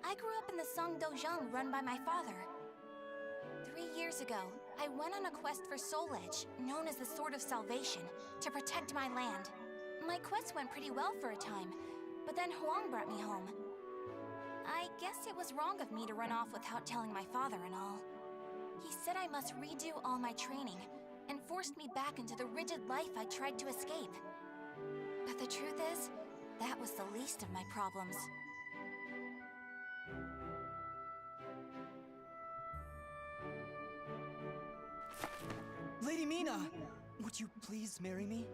I grew up in the Seong run by my father. 3 years ago, I went on a quest for Soul Edge, known as the Sword of Salvation, to protect my land. My quest went pretty well for a time, but then Huang brought me home. I guess it was wrong of me to run off without telling my father and all. He said I must redo all my training, and forced me back into the rigid life I tried to escape. But the truth is, that was the least of my problems. Lady Mina! Would you please marry me?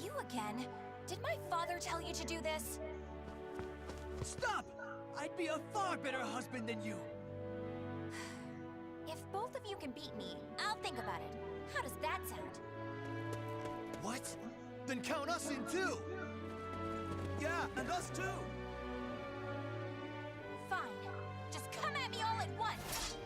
You again? Did my father tell you to do this? Stop! I'd be a far better husband than you! If both of you can beat me, I'll think about it. How does that sound? What? Then count us in too! Yeah, and us too! Fine. Just come at me all at once!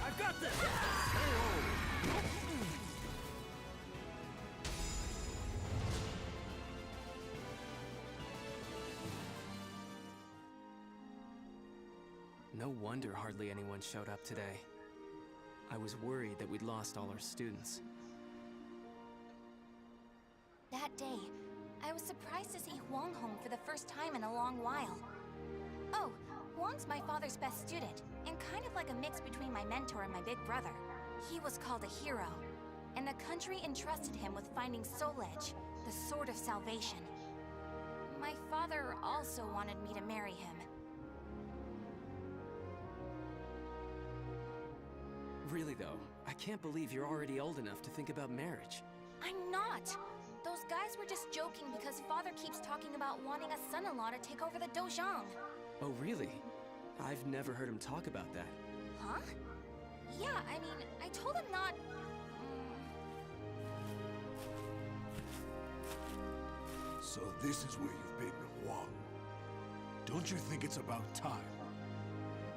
I've got this! No wonder hardly anyone showed up today. I was worried that we'd lost all our students. That day, I was surprised to see Huang home for the first time in a long while. Oh, Huang's my father's best student, and kind of like a mix between my mentor and my big brother. He was called a hero, and the country entrusted him with finding Soul Edge, the Sword of Salvation. My father also wanted me to marry him. Really though, I can't believe you're already old enough to think about marriage. I'm not! Those guys were just joking because father keeps talking about wanting a son-in-law to take over the dojang. Oh really? I've never heard him talk about that. Huh? Yeah, I mean, I told him not... So this is where you've been, Huang. Don't you think it's about time?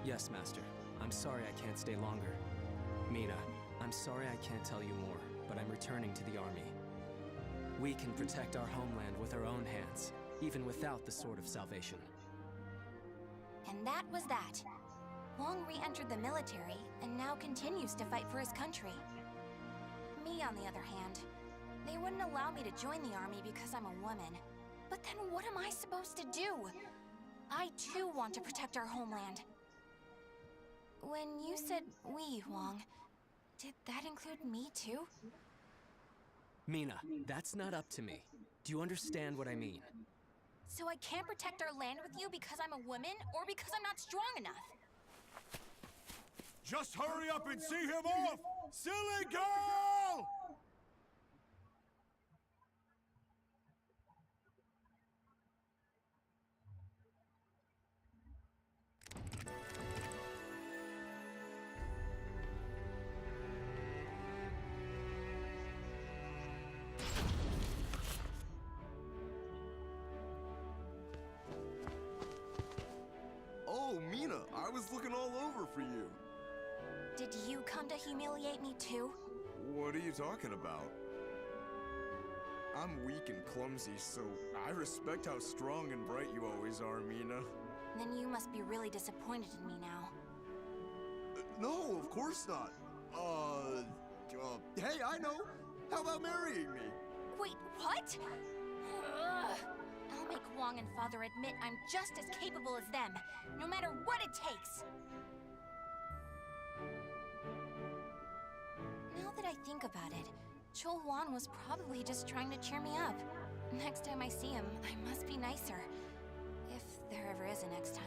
Yes, Master. I'm sorry I can't stay longer. Mina, I'm sorry I can't tell you more, but I'm returning to the army. We can protect our homeland with our own hands, even without the Sword of Salvation. And that was that. Huang re-entered the military, and now continues to fight for his country. Me, on the other hand, they wouldn't allow me to join the army because I'm a woman. But then what am I supposed to do? I too want to protect our homeland. When you said we, Huang, did that include me too? Mina, that's not up to me. Do you understand what I mean? So I can't protect our land with you because I'm a woman or because I'm not strong enough. Just hurry up and see him off! Silly girl! Oh, Mina, I was looking all over for you. Did you come to humiliate me too? What are you talking about? I'm weak and clumsy, so I respect how strong and bright you always are, Mina. Then you must be really disappointed in me now. No, of course not. Hey, I know. How about marrying me? Wait, what? Ugh. I'll make Wong and Father admit I'm just as capable as them, no matter what it takes. Now that I think about it, Chol Wan was probably just trying to cheer me up. Next time I see him, I must be nicer. If there ever is a next time.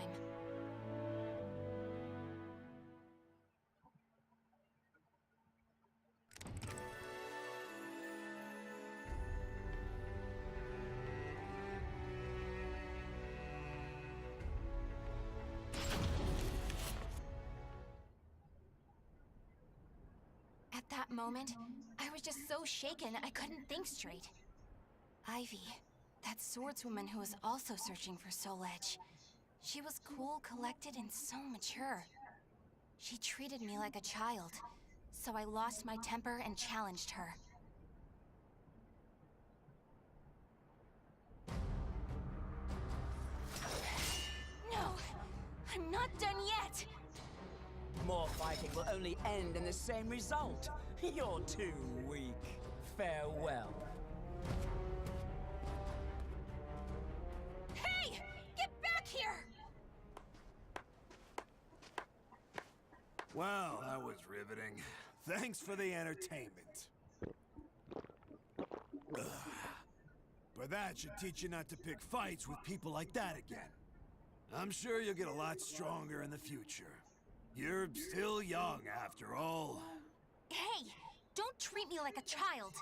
At that moment, I was just so shaken I couldn't think straight. Ivy, that swordswoman who was also searching for Soul Edge. She was cool, collected, and so mature. She treated me like a child, so I lost my temper and challenged her. No! I'm not done yet! More fighting will only end in the same result. You're too weak. Farewell. Hey! Get back here! Well, that was riveting. Thanks for the entertainment. Ugh. But that should teach you not to pick fights with people like that again. I'm sure you'll get a lot stronger in the future. You're still young, after all. Hey! Don't treat me like a child!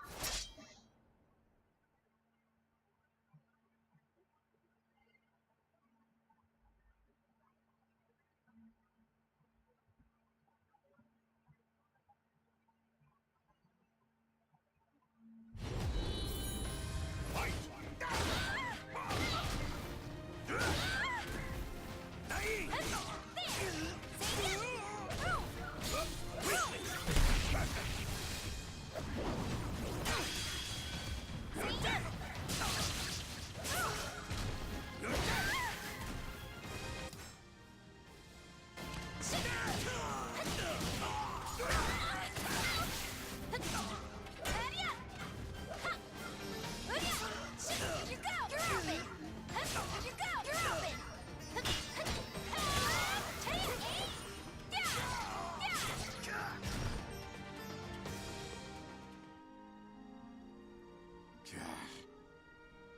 Fight!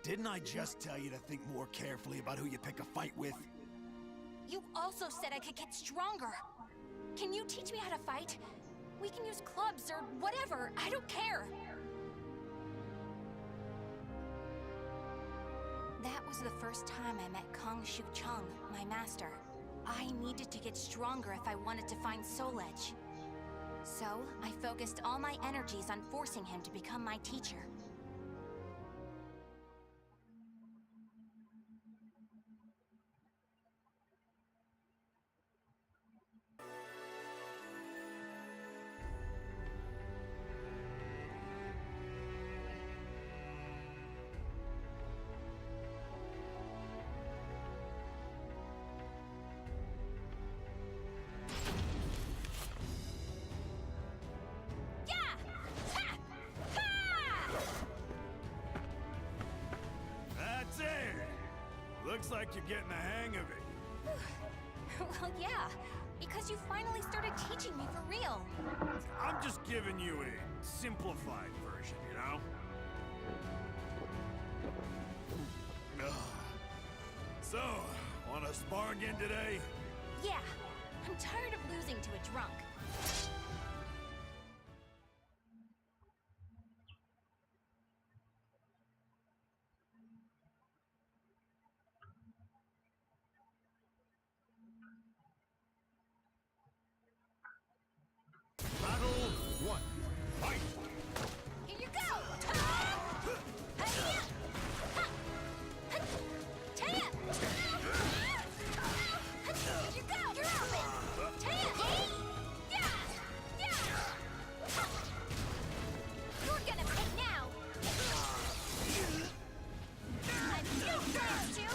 Didn't I just tell you to think more carefully about who you pick a fight with? You also said I could get stronger. Can you teach me how to fight? We can use clubs or whatever. I don't care. That was the first time I met Kong Shu Chung, my master. I needed to get stronger if I wanted to find Soul Edge. So, I focused all my energies on forcing him to become my teacher. Looks like you're getting the hang of it. Well, yeah, because you finally started teaching me for real. I'm just giving you a simplified version, you know? Ugh. So, wanna spar again today? Yeah, I'm tired of losing to a drunk. Battle 1. Fight! Here you go! Hiya! Ha! Ha! Taya! Here you go! You're open! Taya! Yeah! Yeah! Ha! You're gonna pay now! I'm so fast, you!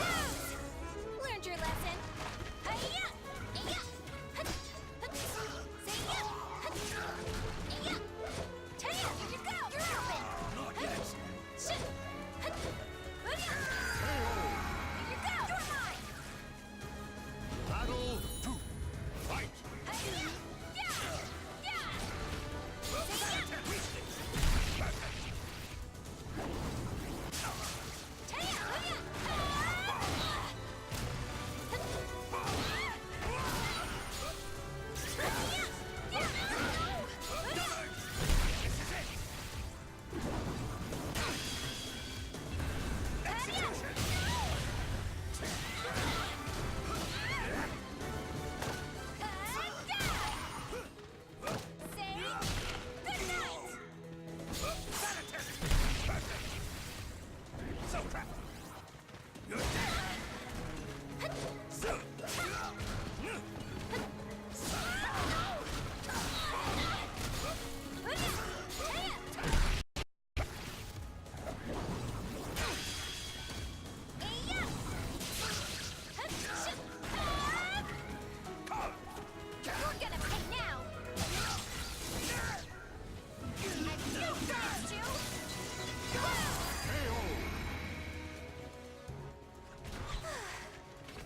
Lose! Learned your lesson! Hiya! Yeah! Ha! Ha! Say yeah! Ha! Yeah! Taya, here you go! You're open! Not yet. Shit! Ha! Hiya! Here you go! You're mine! Battle 2. Fight! Hiya! Yeah! Yeah! Say yeah! Taya, hiya! So crap. You're dead. You're gonna pay now! I'm so fast, you!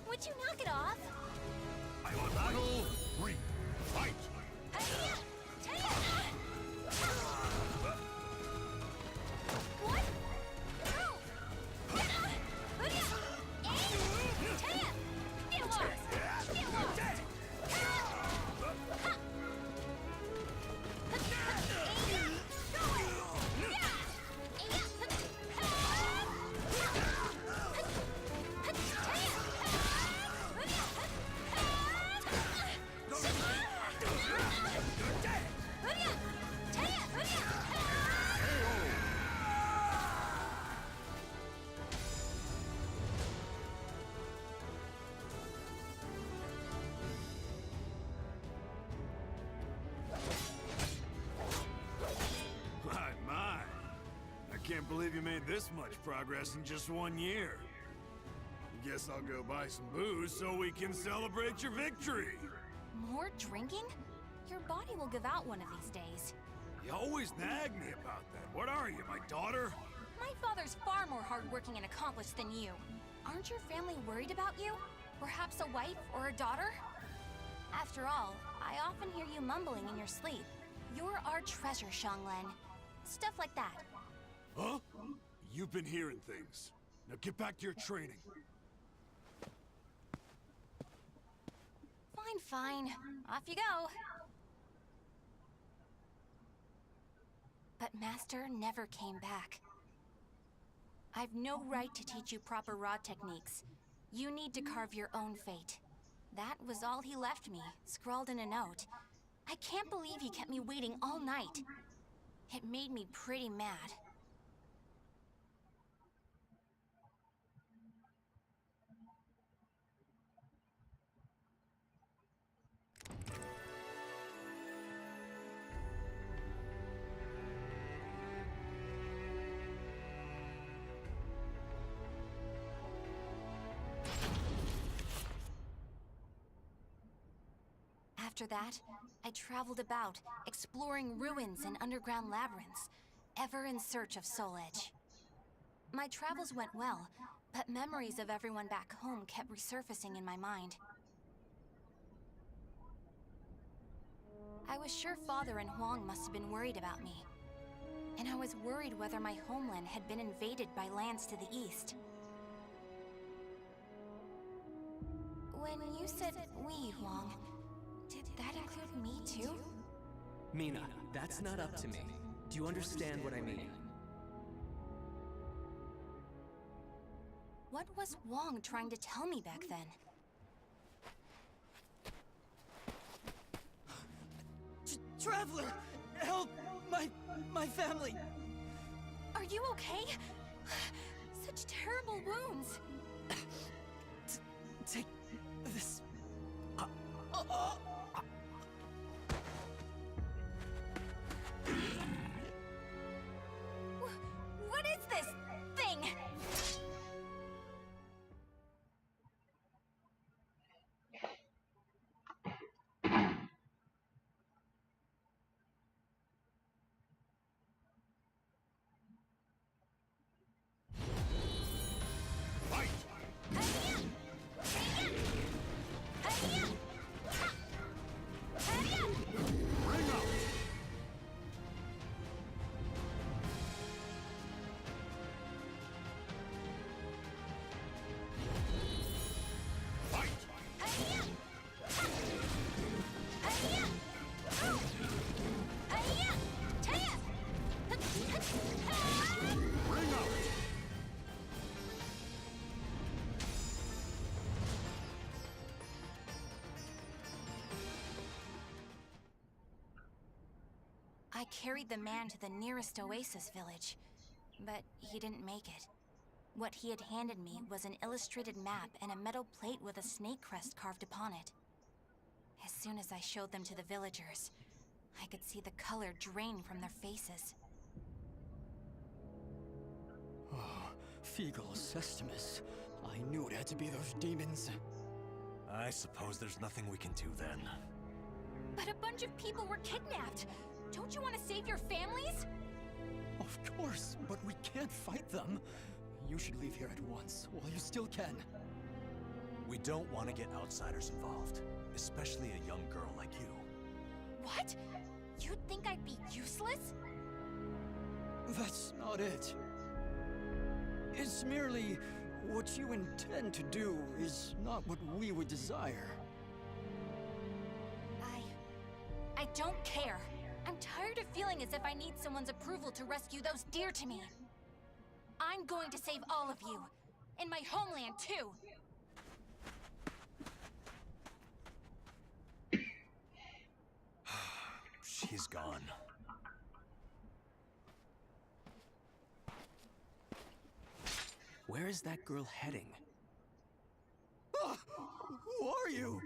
Would you knock it off? Battle 3. Fight! Hiya! Taya! What? No! Hiya! Taya! Get lost! Get lost! Ha! My. I can't believe you made this much progress in just 1 year. Guess I'll go buy some booze so we can celebrate your victory. More drinking? Your body will give out one of these days. You always nag me about that. What are you, my daughter? My father's far more hardworking and accomplished than you. Aren't your family worried about you? Perhaps a wife or a daughter? After all, I often hear you mumbling in your sleep. You're our treasure, Seonglen. Stuff like that. Huh? You've been hearing things. Now get back to your training. Fine, fine. Off you go. But Master never came back. I've no right to teach you proper rod techniques. You need to carve your own fate. That was all he left me, scrawled in a note. I can't believe he kept me waiting all night. It made me pretty mad. After that, I traveled about, exploring ruins and underground labyrinths, ever in search of Soul Edge. My travels went well, but memories of everyone back home kept resurfacing in my mind. I was sure Father and Huang must have been worried about me. And I was worried whether my homeland had been invaded by lands to the east. When you said we, Wong, did that include me too? Mina, that's not up to me. Do you understand what I mean? What was Wong trying to tell me back then? Traveler! Help! My family! Are you okay? Such terrible wounds. Take this. What is this thing? Fight! Hiya! Hiya! Hiya! Ha! Hiya! Bring out! Fight! Hiya! Ha! Hiya! Oh! Hiya! Taya! Bring out! I carried the man to the nearest oasis village, but he didn't make it. What he had handed me was an illustrated map and a metal plate with a snake crest carved upon it. As soon as I showed them to the villagers, I could see the color drain from their faces. Oh, Feegle Sestimus. I knew it had to be those demons. I suppose there's nothing we can do then. But a bunch of people were kidnapped! Don't you want to save your families? Of course, but we can't fight them. You should leave here at once, while you still can. We don't want to get outsiders involved, especially a young girl like you. What? You'd think I'd be useless? That's not it. It's merely what you intend to do is not what we would desire. I don't care. I'm tired of feeling as if I need someone's approval to rescue those dear to me. I'm going to save all of you. And my homeland, too. She's gone. Where is that girl heading? Ah, who are you?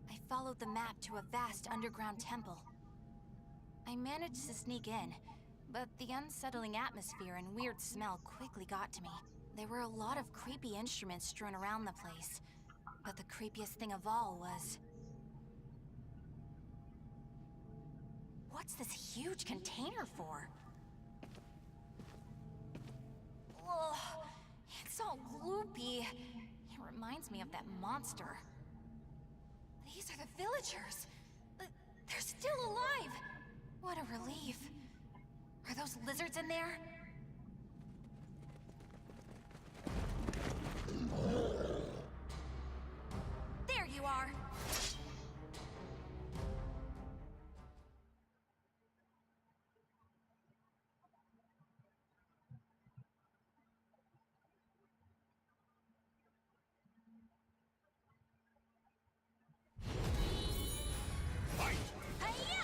I followed the map to a vast underground temple. I managed to sneak in, but the unsettling atmosphere and weird smell quickly got to me. There were a lot of creepy instruments strewn around the place, but the creepiest thing of all was... What's this huge container for? Ugh, it's all gloopy. It reminds me of that monster. These are the villagers. They're still alive. What a relief. Are those lizards in there? There you are. Fight! Hiya!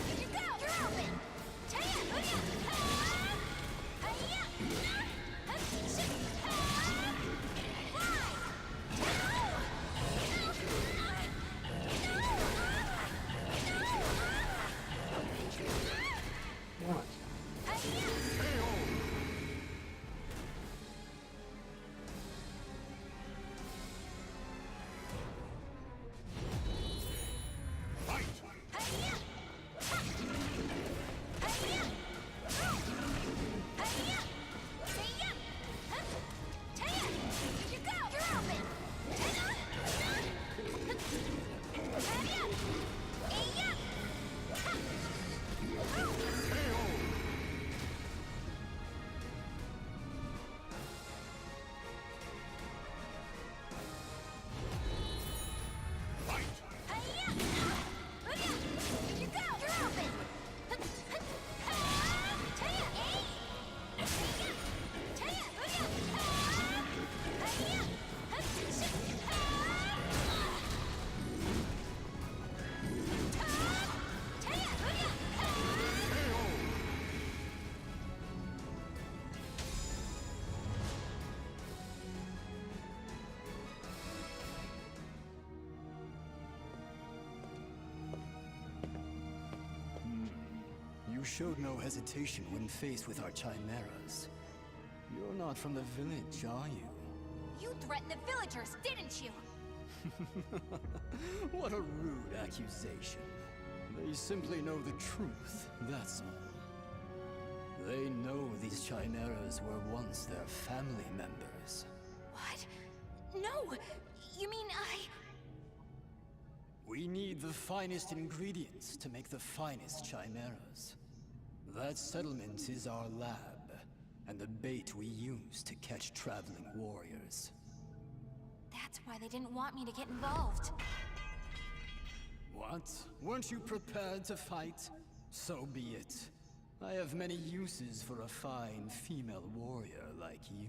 Here you go! You're open! showed no hesitation when faced with our chimeras. You're not from the village, are you? You threatened the villagers, didn't you? What a rude accusation. They simply know the truth, that's all. They know these chimeras were once their family members. What? No! You mean We need the finest ingredients to make the finest chimeras. That settlement is our lab, and the bait we use to catch traveling warriors. That's why they didn't want me to get involved. What? Weren't you prepared to fight? So be it. I have many uses for a fine female warrior like you.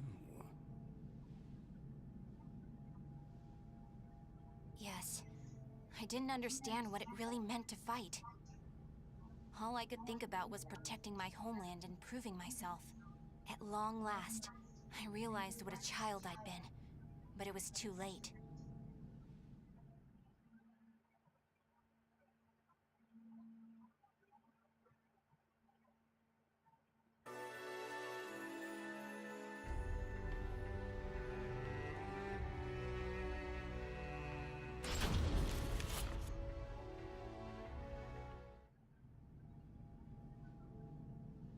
Yes. I didn't understand what it really meant to fight. All I could think about was protecting my homeland and proving myself. At long last, I realized what a child I'd been, but it was too late.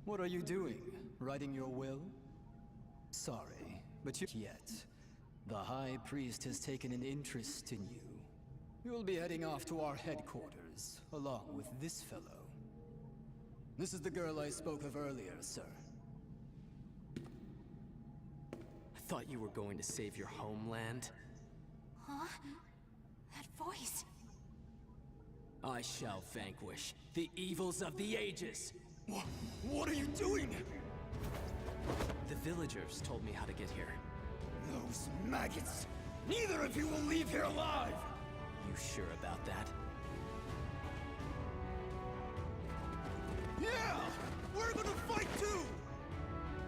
What are you doing? Writing your will? Sorry, but you yet. The High Priest has taken an interest in you. You'll be heading off to our headquarters, along with this fellow. This is the girl I spoke of earlier, sir. I thought you were going to save your homeland. Huh? That voice. I shall vanquish the evils of the ages. What are you doing? The villagers told me how to get here. Those maggots! Neither of you will leave here alive! You sure about that? Yeah! We're gonna fight too!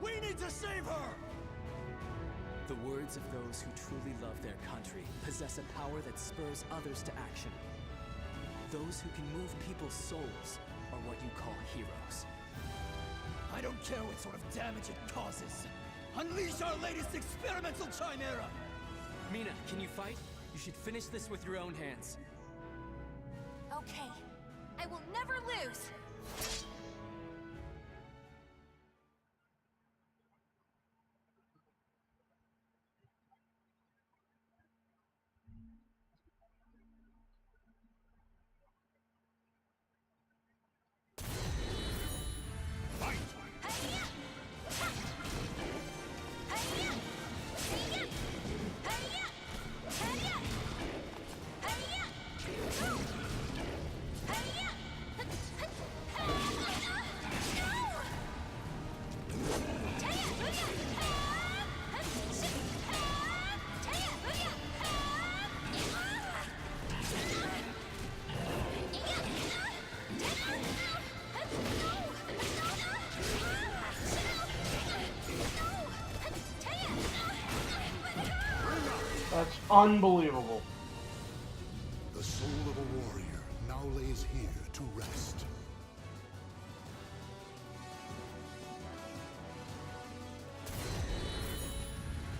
We need to save her! The words of those who truly love their country possess a power that spurs others to action. Those who can move people's souls are what you call heroes. I don't care what sort of damage it causes. Unleash our latest experimental chimera! Mina, can you fight? You should finish this with your own hands. Okay. I will never lose! That's unbelievable. The soul of a warrior now lays here to rest.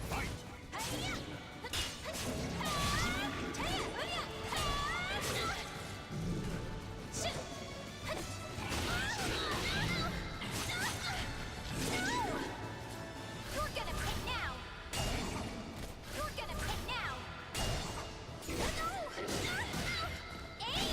Fight! You're gonna pay now! You're gonna pay now! No! Hey!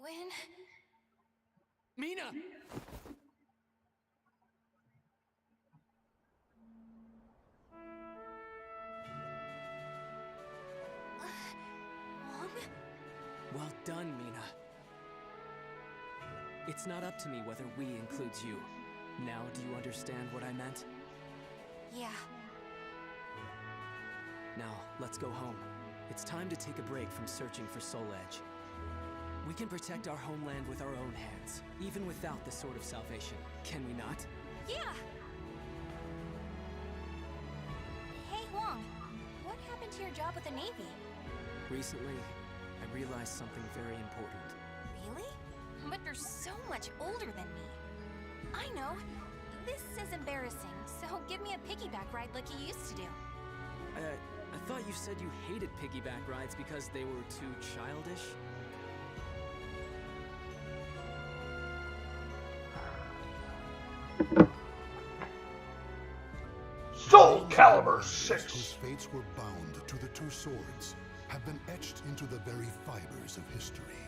When... Mina! Wong? Well done, Mina. It's not up to me whether we includes you. Now, do you understand what I meant? Yeah. Now, let's go home. It's time to take a break from searching for Soul Edge. We can protect our homeland with our own hands, even without the Sword of Salvation, can we not? Yeah! Hey, Wong. What happened to your job with the Navy? Recently, I realized something very important. Really? But you're so much older than me. I know. This is embarrassing, so give me a piggyback ride like you used to do. I thought you said you hated piggyback rides because they were too childish? Soul Calibur 6. Whose fates were bound to the two swords have been etched into the very fibers of history.